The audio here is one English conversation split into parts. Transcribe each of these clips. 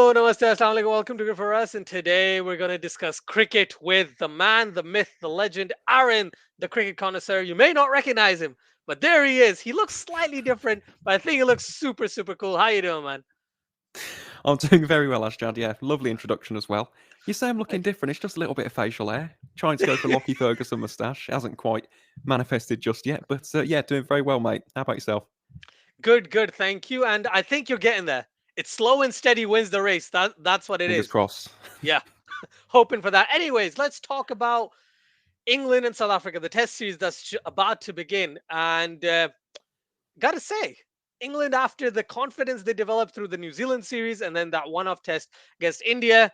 Hello, namaste, assalamu alaikum. Welcome to Good for Us. And today we're going to discuss cricket with the man, the myth, the legend, Aaron, the cricket connoisseur. You may not recognize him, but there he is. He looks slightly different, but I think he looks super, super cool. How you doing, man? I'm doing very well, Asjad. Yeah, lovely introduction as well. You say I'm looking Thank you. different. It's just a little bit of facial hair. Trying to go for Lockie Ferguson moustache. Hasn't quite manifested just yet, but yeah, doing very well, mate. How about yourself? Good, good. Thank you. And I think you're getting there. It's slow and steady wins the race. That's what it Fingers is. crossed. Yeah, hoping for that. Anyways, let's talk about England and South Africa, the test series that's about to begin. And gotta say, England, after the confidence they developed through the New Zealand series and then that one off test against India,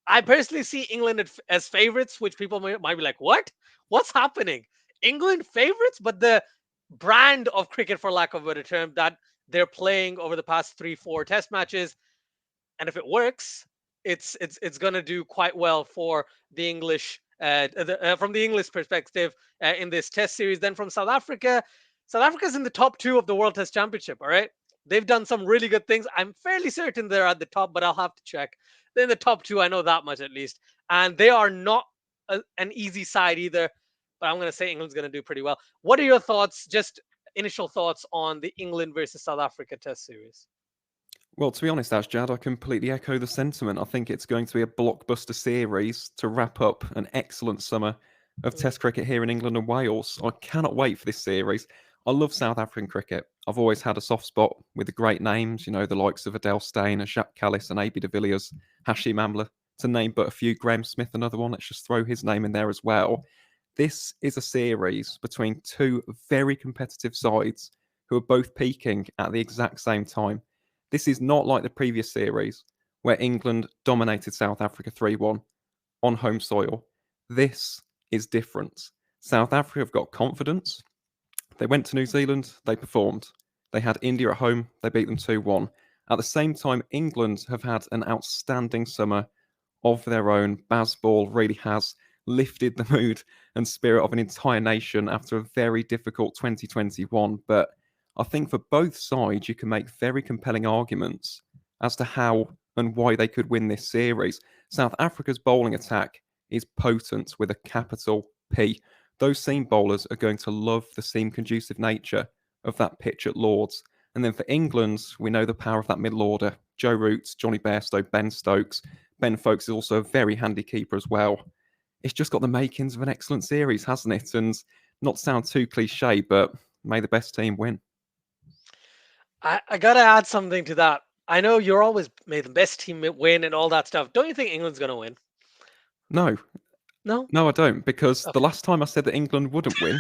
I personally see England as favorites, which people might be like, what? What's happening? England favorites, but the brand of cricket, for lack of a better term, that they're playing over the past 3, 4 test matches, and if it works, it's going to do quite well for the English from the English perspective in this test series. Then from South Africa, South Africa's in the top 2 of the World Test Championship. All right, they've done some really good things. I'm fairly certain they're at the top, but I'll have to check. They're in the top 2. I know that much at least, and they are not an easy side either. But I'm going to say England's going to do pretty well. What are your thoughts? Just initial thoughts on the England versus South Africa Test series. Well, to be honest, Asjad, I completely echo the sentiment. I think it's going to be a blockbuster series to wrap up an excellent summer of Mm, Test cricket here in England and Wales. I cannot wait for this series. I love South African cricket. I've always had a soft spot with the great names, the likes of Adele Steyn, Jacques Kallis, and AB de Villiers, Hashim Amla, to name but a few. Graham Smith, another one. Let's just throw his name in there as well. This is a series between two very competitive sides who are both peaking at the exact same time. This is not like the previous series where England dominated South Africa 3-1 on home soil. This is different. South Africa have got confidence. They went to New Zealand, they performed. They had India at home, they beat them 2-1. At the same time, England have had an outstanding summer of their own. Bazball really has lifted the mood and spirit of an entire nation after a very difficult 2021. But I think for both sides, you can make very compelling arguments as to how and why they could win this series. South Africa's bowling attack is potent with a capital P. Those seam bowlers are going to love the seam conducive nature of that pitch at Lords. And then for England, we know the power of that middle order. Joe Root, Johnny Bairstow, Ben Stokes. Ben Folkes is also a very handy keeper as well. It's just got the makings of an excellent series, hasn't it? And not to sound too cliche, but may the best team win. I gotta add something to that. I know you're always made the best team win and all that stuff. Don't you think England's gonna win? No, No. no, I don't, because the Okay. last time I said that England wouldn't win,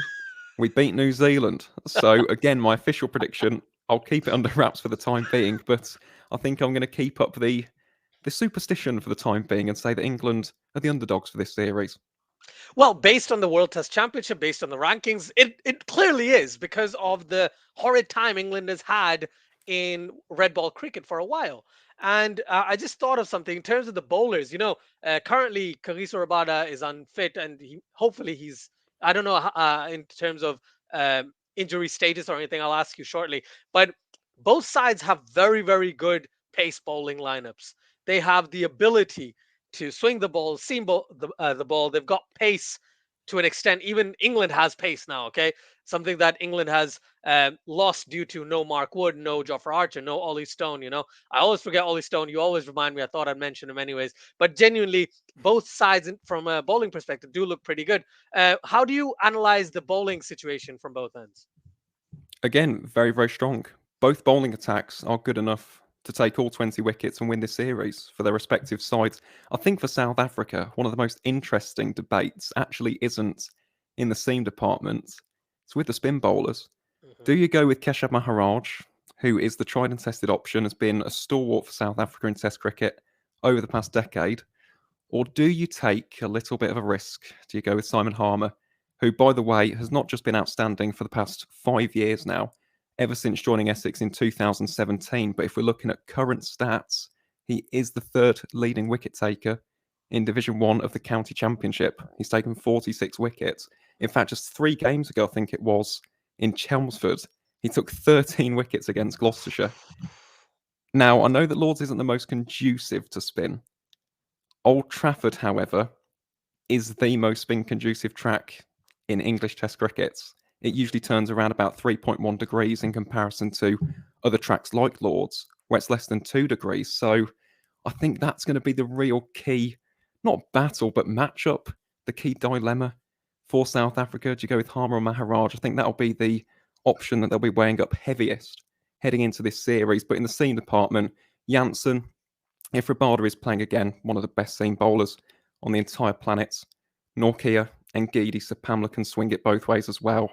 we beat New Zealand. So again, my official prediction, I'll keep it under wraps for the time being, but I think I'm going to keep up the superstition for the time being and say that England are the underdogs for this series. Well, based on the World Test Championship, based on the rankings, it clearly is because of the horrid time England has had in red ball cricket for a while. And I just thought of something in terms of the bowlers. Currently Kagiso Rabada is unfit, and hopefully he's. I don't know in terms of injury status or anything. I'll ask you shortly. But both sides have very, very good pace bowling lineups. They have the ability to swing the ball, seam the ball. They've got pace to an extent. Even England has pace now. Okay, something that England has lost due to no Mark Wood, no Jofra Archer, no Ollie Stone. I always forget Ollie Stone. You always remind me. I thought I'd mention him anyways. But genuinely, both sides from a bowling perspective do look pretty good. How do you analyze the bowling situation from both ends? Again, very, very strong. Both bowling attacks are good enough to take all 20 wickets and win this series for their respective sides. I think for South Africa, one of the most interesting debates actually isn't in the seam department, it's with the spin bowlers. Mhm. Do you go with Keshav Maharaj, who is the tried and tested option, has been a stalwart for South Africa in Test cricket over the past decade? Or do you take a little bit of a risk? Do you go with Simon Harmer, who, by the way, has not just been outstanding for the past 5 years now, ever since joining Essex in 2017, but if we're looking at current stats, he is the third leading wicket taker in Division 1 of the County Championship. He's taken 46 wickets. In fact, just 3 games ago, I think it was, in Chelmsford, he took 13 wickets against Gloucestershire. Now, I know that Lords isn't the most conducive to spin. Old Trafford, however, is the most spin conducive track in English Test cricket. It usually turns around about 3.1 degrees in comparison to other tracks like Lords, where it's less than 2 degrees. So I think that's going to be the real key, not battle, but matchup, the key dilemma for South Africa. Do you go with Harmer or Maharaj? I think that'll be the option that they'll be weighing up heaviest heading into this series. But in the seam department, Janssen, if Rabada is playing again, one of the best seam bowlers on the entire planet, Norkia and Geedy, so Pamela can swing it both ways as well.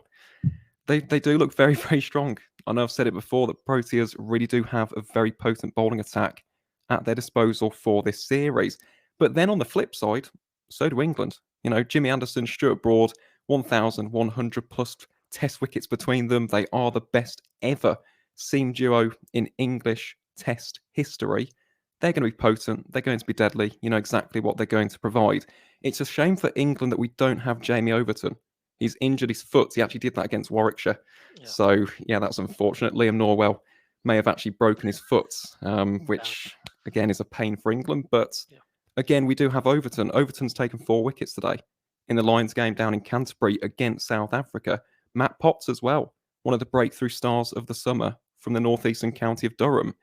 They do look very, very strong. I know I've said it before that Proteas really do have a very potent bowling attack at their disposal for this series. But then on the flip side, so do England. You know, Jimmy Anderson, Stuart Broad, 1,100 plus test wickets between them. They are the best ever seam duo in English test history. They're going to be potent. They're going to be deadly. You know exactly what they're going to provide. It's a shame for England that we don't have Jamie Overton. He's injured his foot. He actually did that against Warwickshire. Yeah. So, yeah, that's unfortunate. Liam Norwell may have actually broken his foot, which, again, is a pain for England. But, again, we do have Overton. Overton's taken 4 wickets today in the Lions game down in Canterbury against South Africa. Matt Potts as well, one of the breakthrough stars of the summer from the northeastern county of Durham.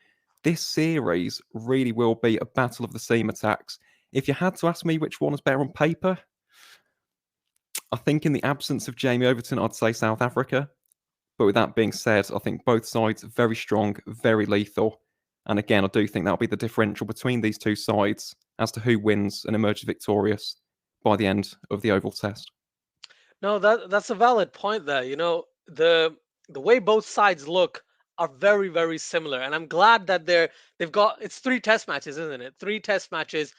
This series really will be a battle of the seam attacks. If you had to ask me which one is better on paper, I think in the absence of Jamie Overton, I'd say South Africa. But with that being said, I think both sides are very strong, very lethal. And again, I do think that'll be the differential between these two sides as to who wins and emerges victorious by the end of the Oval Test. No, that's a valid point there. You know, the way both sides look are very, very similar. And I'm glad that they've got it's 3 test matches, isn't it? 3 test matches.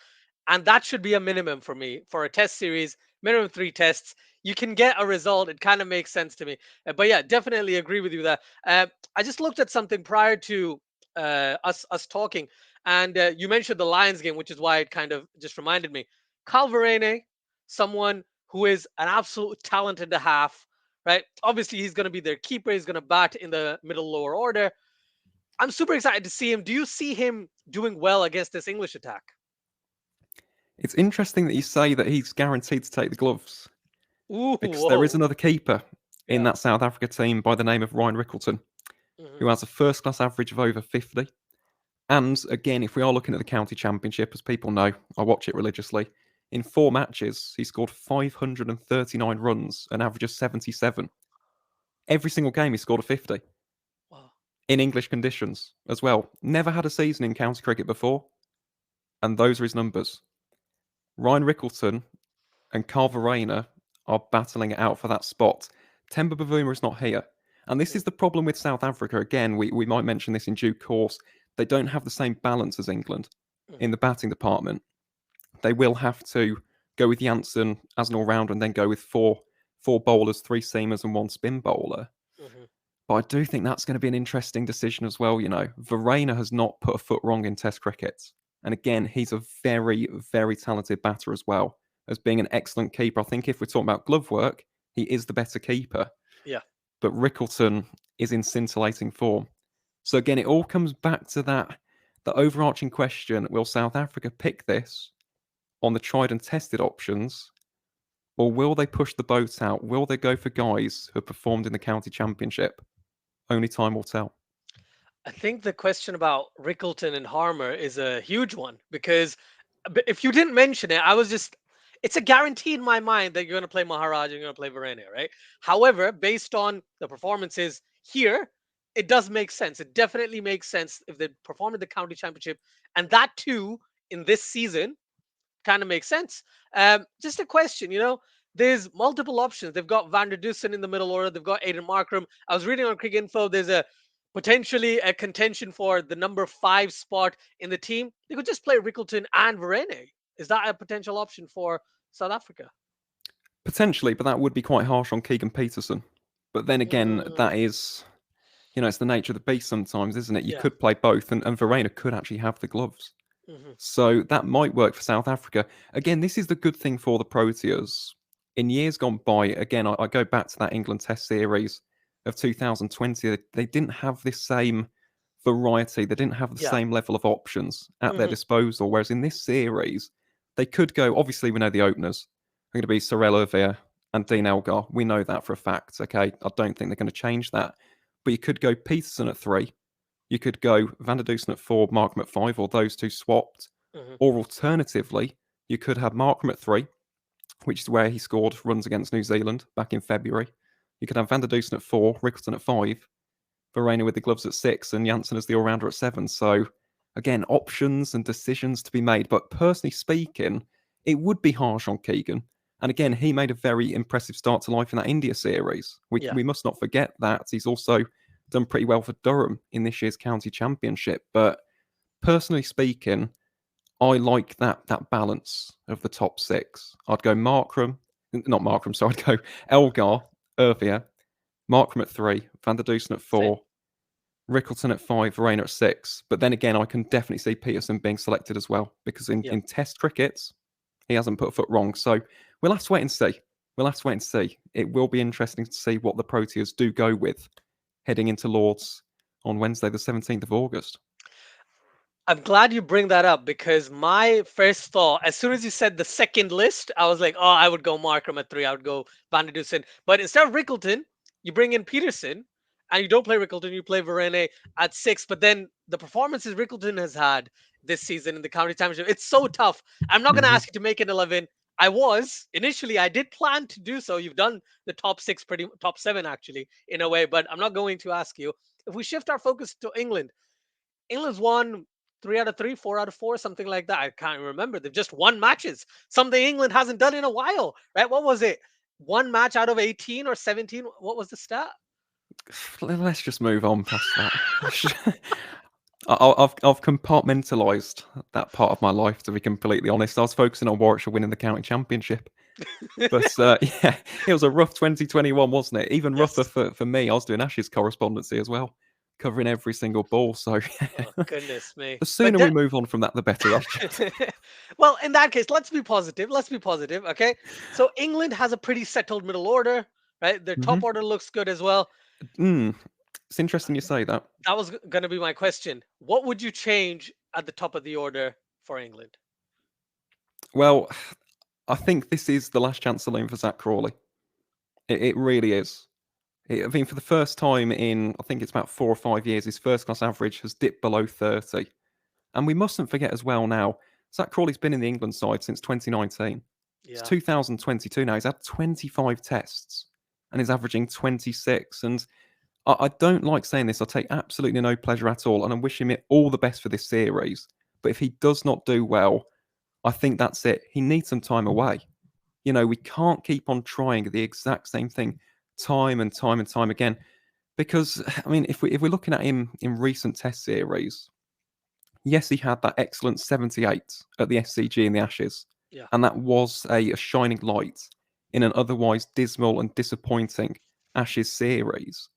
And that should be a minimum for me for a test series, minimum 3 tests. You can get a result. It kind of makes sense to me. But yeah, definitely agree with you there. I just looked at something prior to us talking, and you mentioned the Lions game, which is why it kind of just reminded me. Kyle Verreynne, someone who is an absolute talent and a half, right? Obviously, he's going to be their keeper. He's going to bat in the middle lower order. I'm super excited to see him. Do you see him doing well against this English attack? It's interesting that you say that he's guaranteed to take the gloves. Ooh, because there is another keeper in Yeah. that South Africa team by the name of Ryan Rickleton, who has a first-class average of over 50. And again, if we are looking at the county championship, as people know, I watch it religiously. In 4 matches, he scored 539 runs, an average of 77. Every single game, he scored a 50 Wow. in English conditions as well. Never had a season in county cricket before, and those are his numbers. Ryan Rickleton and Carl Verreynne are battling it out for that spot. Temba Bavuma is not here. And this is the problem with South Africa. Again, we might mention this in due course. They don't have the same balance as England in the batting department. They will have to go with Janssen as an all-rounder and then go with four bowlers, 3 seamers and 1 spin bowler. But I do think that's going to be an interesting decision as well. You know, Verreynne has not put a foot wrong in Test cricket. And again, he's a very, very talented batter as well as being an excellent keeper. I think if we're talking about glove work, he is the better keeper. Yeah. But Rickleton is in scintillating form. So again, it all comes back to the overarching question, will South Africa pick this on the tried and tested options, or will they push the boat out? Will they go for guys who have performed in the county championship? Only time will tell. I think the question about Rickleton and Harmer is a huge one because if you didn't mention it, it's a guarantee in my mind that you're going to play Maharaj and you're going to play Verreynne, right? However, based on the performances here, it does make sense. It definitely makes sense if they perform in the county championship, and that too in this season kind of makes sense. Just a question, there's multiple options. They've got Van der Dussen in the middle order. They've got Aiden Markram. I was reading on Cricket Info. There's potentially a contention for the number 5 spot in the team. They could just play Rickleton and Verreynne. Is that a potential option for South Africa? Potentially, but that would be quite harsh on Keegan Peterson. But then again, that is, it's the nature of the beast sometimes, isn't it? You could play both, and Verreynne could actually have the gloves. So that might work for South Africa. Again, this is the good thing for the Proteas. In years gone by, again, I go back to that England Test series of 2020. They didn't have this same variety. They didn't have the Yeah. same level of options at their Hmm. disposal. Whereas in this series, they could go. Obviously, we know the openers are going to be Sorel Ovier and Dean Elgar. We know that for a fact. Okay, I don't think they're going to change that. But you could go Peterson at 3. You could go Van der Dusen at 4, Markham at 5, or those two swapped. Hmm. Or alternatively, you could have Markham at 3, which is where he scored runs against New Zealand back in February. You could have Van der Dusen at 4, Rickleton at 5, Verena with the gloves at 6, and Janssen as the all rounder at 7. So, again, options and decisions to be made. But personally speaking, it would be harsh on Keegan. And again, he made a very impressive start to life in that India series. Yeah. We must not forget that. He's also done pretty well for Durham in this year's county championship. But personally speaking, I like that balance of the top 6. I'd go Markram, not Markram, so I'd go Elgar, Irvia, Markram at 3, Van der Dusen at Same. 4, Rickleton at 5, Verena at 6. But then again, I can definitely see Peterson being selected as well because Yeah. in Test crickets, he hasn't put a foot wrong. So we'll have to wait and see. We'll have to wait and see. It will be interesting to see what the Proteas do go with heading into Lords on Wednesday, the 17th of August. I'm glad you bring that up because my first thought, as soon as you said the second list, I was like, oh, I would go Markham at 3. I would go Van der Dusen. But instead of Rickleton, you bring in Peterson and you don't play Rickleton, you play Verene at 6. But then the performances Rickleton has had this season in the county championship, it's so tough. I'm not going to Mm-hmm. ask you to make an 11. Initially, I did plan to do so. You've done the top 6, top 7 actually, in a way, but I'm not going to ask you. If we shift our focus to England, England's won 3 out of 3, 4 out of 4, something like that. I can't remember. They've just won matches, something England hasn't done in a while, right? What was it? One match out of 18 or 17? What was the stat? Let's just move on past that. I've compartmentalised that part of my life, to be completely honest. I was focusing on Warwickshire winning the county championship. But yeah, it was a rough 2021, wasn't it? Even rougher Yes. for me. I was doing Ashes correspondency as well, covering every single ball. So Oh, goodness me. the But sooner we move on from that, the better. well, in that case, let's be positive. Let's be positive. Okay. So England has a pretty settled middle order, right? Their Mm-hmm. top order looks good as well. It's interesting you say that. That was going to be my question. What would you change at the top of the order for England? Well, I think this is the last chance saloon for Zach Crawley. It really is. I mean, for the first time in, I think it's about 4 or 5 years, his first class average has dipped below 30. And we mustn't forget as well now, Zach Crawley's been in the England side since 2019. It's Yeah. 2022 now. He's had 25 tests and he's averaging 26. And I don't like saying this. I take absolutely no pleasure at all. And I'm wishing him all the best for this series. But if he does not do well, I think that's it. He needs some time away. You know, we can't keep on trying the exact same thing time and time and time again. Because I mean, if we're looking at him in recent test series, yes, he had that excellent 78 at the SCG in the Ashes, Yeah. and that was a shining light in an otherwise dismal and disappointing Ashes series.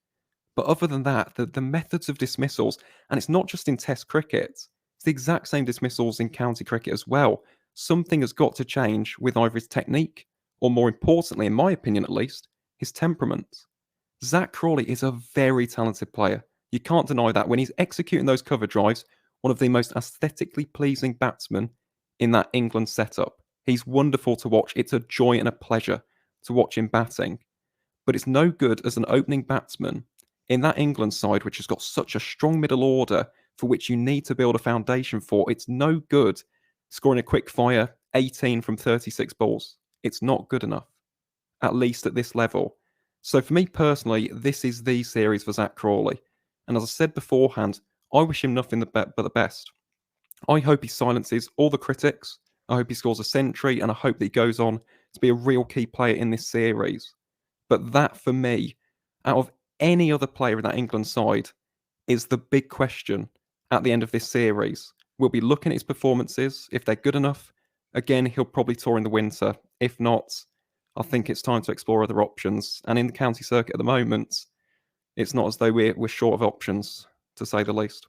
But other than that, the methods of dismissals, and it's not just in Test cricket, it's the exact same dismissals in county cricket as well. Something has got to change with either his technique, or more importantly, in my opinion at least, his temperament. Zach Crawley is a very talented player. You can't deny that. When he's executing those cover drives, one of the most aesthetically pleasing batsmen in that England setup. He's wonderful to watch. It's a joy and a pleasure to watch him batting. But it's no good as an opening batsman in that England side, which has got such a strong middle order for which you need to build a foundation for. It's no good scoring a quick fire 18 from 36 balls. It's not good enough, at least at this level. So for me personally, this is the series for Zach Crawley. And as I said beforehand, I wish him nothing but the best. I hope he silences all the critics. I hope he scores a century, and I hope that he goes on to be a real key player in this series. But that, for me, out of any other player in that England side, is the big question at the end of this series. We'll be looking at his performances. If they're good enough, again, he'll probably tour in the winter. If not, I think it's time to explore other options. And in the county circuit at the moment, it's not as though we're short of options, to say the least.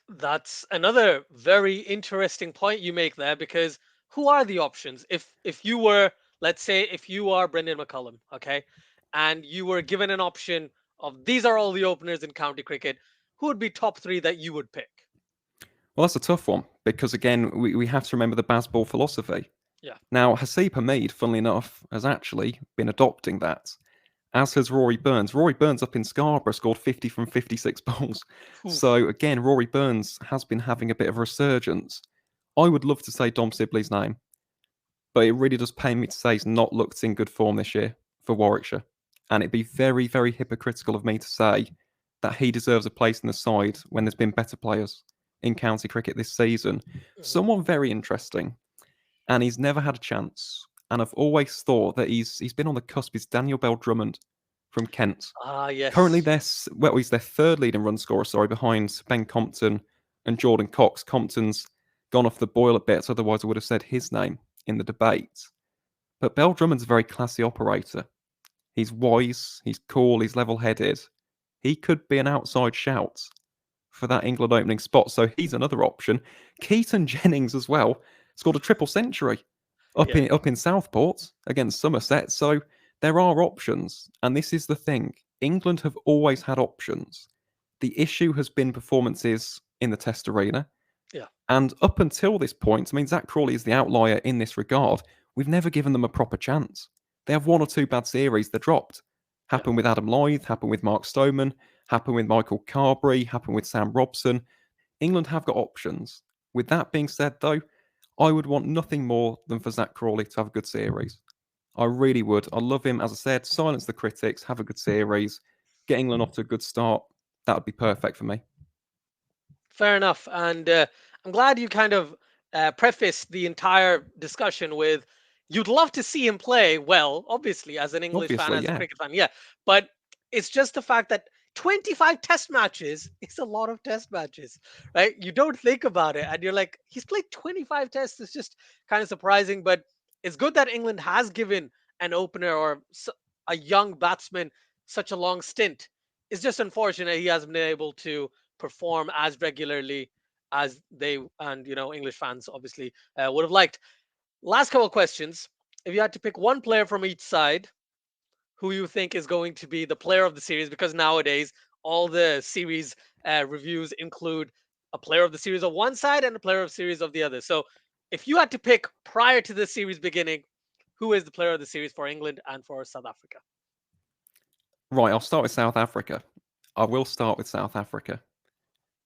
That's another very interesting point you make there because who are the options? If you were, let's say, if you are Brendan McCullum, okay, and you were given an option of these are all the openers in county cricket, who would be top three that you would pick? Well, that's a tough one because, again, we have to remember the Bazball philosophy. Yeah. Now, Hasib Hamid, funnily enough, has actually been adopting that, as has Rory Burns. Rory Burns up in Scarborough scored 50 from 56 balls. Oof. So, again, Rory Burns has been having a bit of a resurgence. I would love to say Dom Sibley's name, but it really does pain me to say he's not looked in good form this year for Warwickshire. And it'd be very, very hypocritical of me to say that he deserves a place in the side when there's been better players in county cricket this season. Mhm. Someone very interesting, and he's never had a chance. And I've always thought that he's been on the cusp. Is Daniel Bell Drummond from Kent. Ah, Currently, yes. he's their third leading run scorer, behind Ben Compton and Jordan Cox. Compton's gone off the boil a bit, so otherwise I would have said his name in the debate. But Bell Drummond's a very classy operator. He's wise, he's cool, he's level-headed. He could be an outside shout for that England opening spot, so he's another option. Keaton Jennings as well scored a triple century up Yeah. in Southport against Somerset. So there are options, and this is the thing. England have always had options. The issue has been performances in the Test arena. Yeah. And up until this point, I mean, Zach Crawley is the outlier in this regard. We've never given them a proper chance. They have one or two bad series that dropped. Yeah. Happened with Adam Lyth, happened with Mark Stoneman, happened with Michael Carberry, happened with Sam Robson. England have got options. With that being said, though, I would want nothing more than for Zach Crawley to have a good series. I really would. I love him, as I said, silence the critics, have a good series, get England off to a good start. That would be perfect for me. Fair enough. And I'm glad you kind of prefaced the entire discussion with you'd love to see him play well, obviously, as an English fan, Obviously, as a yeah. cricket fan. Yeah. But it's just the fact that 25 test matches is a lot of test matches, right? You don't think about it. And you're like, he's played 25 tests. It's just kind of surprising. But it's good that England has given an opener or a young batsman such a long stint. It's just unfortunate he hasn't been able to perform as regularly as they and English fans obviously would have liked. Last couple of questions. If you had to pick one player from each side, who you think is going to be the player of the series, because nowadays all the series reviews include a player of the series of one side and a player of series of the other. So if you had to pick prior to the series beginning, who is the player of the series for England and for South Africa? Right, I'll start with South Africa. I will start with South Africa.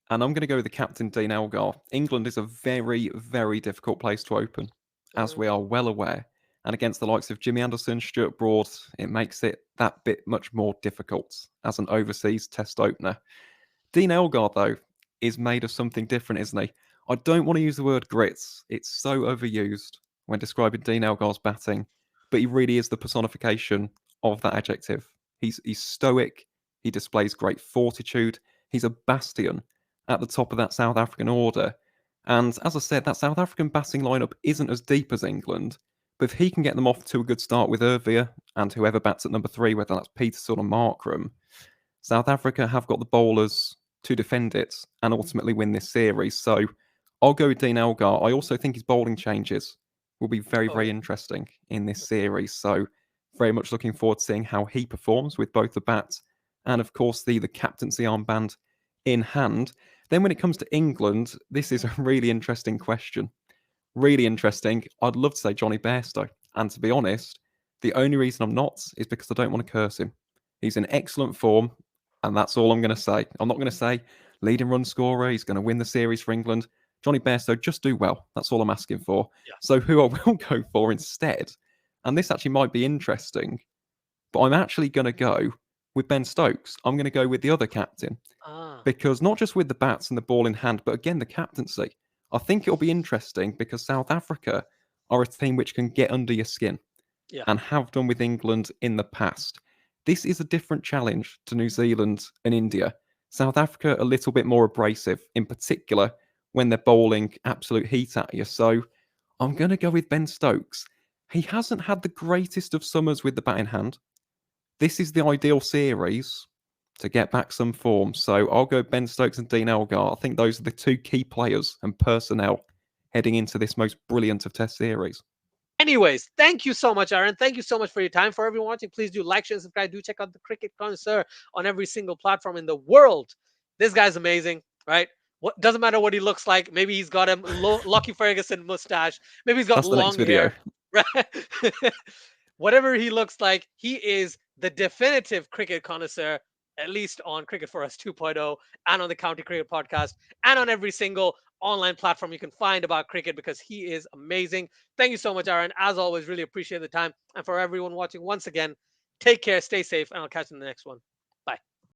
And I'm going to go with the captain, Dean Elgar. England is a very, very difficult place to open, as Mhm. we are well aware. And against the likes of Jimmy Anderson, Stuart Broad, it makes it that bit much more difficult as an overseas test opener. Dean Elgar, though, is made of something different, isn't he? I don't want to use the word grits. It's so overused when describing Dean Elgar's batting, but he really is the personification of that adjective. He's stoic. He displays great fortitude. He's a bastion at the top of that South African order. And as I said, that South African batting lineup isn't as deep as England, but if he can get them off to a good start with Ervia and whoever bats at number 3, whether that's Peterson or Markram, South Africa have got the bowlers to defend it and ultimately win this series. So I'll go with Dean Elgar. I also think his bowling changes will be very, Oh very yeah. interesting in this series. So very much looking forward to seeing how he performs with both the bats and, of course, the captaincy armband in hand. Then when it comes to England, this is a really interesting question. Really interesting. I'd love to say Johnny Bairstow. And to be honest, the only reason I'm not is because I don't want to curse him. He's in excellent form, and that's all I'm going to say. I'm not going to say leading run scorer, he's going to win the series for England. Johnny Bairstow, just do well. That's all I'm asking for. Yeah. So who I will go for instead, and this actually might be interesting, but I'm actually going to go with Ben Stokes. I'm going to go with the other captain Ah. because not just with the bats and the ball in hand, but again, the captaincy. I think it'll be interesting because South Africa are a team which can get under your skin Yeah. and have done with England in the past. This is a different challenge to New Zealand and India. South Africa a little bit more abrasive, in particular when they're bowling absolute heat at you. So I'm going to go with Ben Stokes. He hasn't had the greatest of summers with the bat in hand. This is the ideal series to get back some form. So I'll go Ben Stokes and Dean Elgar. I think those are the two key players and personnel heading into this most brilliant of Test series. Anyways, thank you so much, Aaron. Thank you so much for your time. For everyone watching, please do like, share, and subscribe. Do check out the Cricket Connoisseur on every single platform in the world. This guy's amazing, right? What doesn't matter what he looks like. Maybe he's got a Lucky Ferguson mustache. Maybe he's got That's the next long video. hair. Right? Whatever he looks like, he is the definitive cricket connoisseur, at least on Cricket for Us 2.0 and on the County Cricket Podcast and on every single online platform you can find about cricket because he is amazing. Thank you so much, Aaron. As always, really appreciate the time. And for everyone watching, once again, take care, stay safe, and I'll catch you in the next one.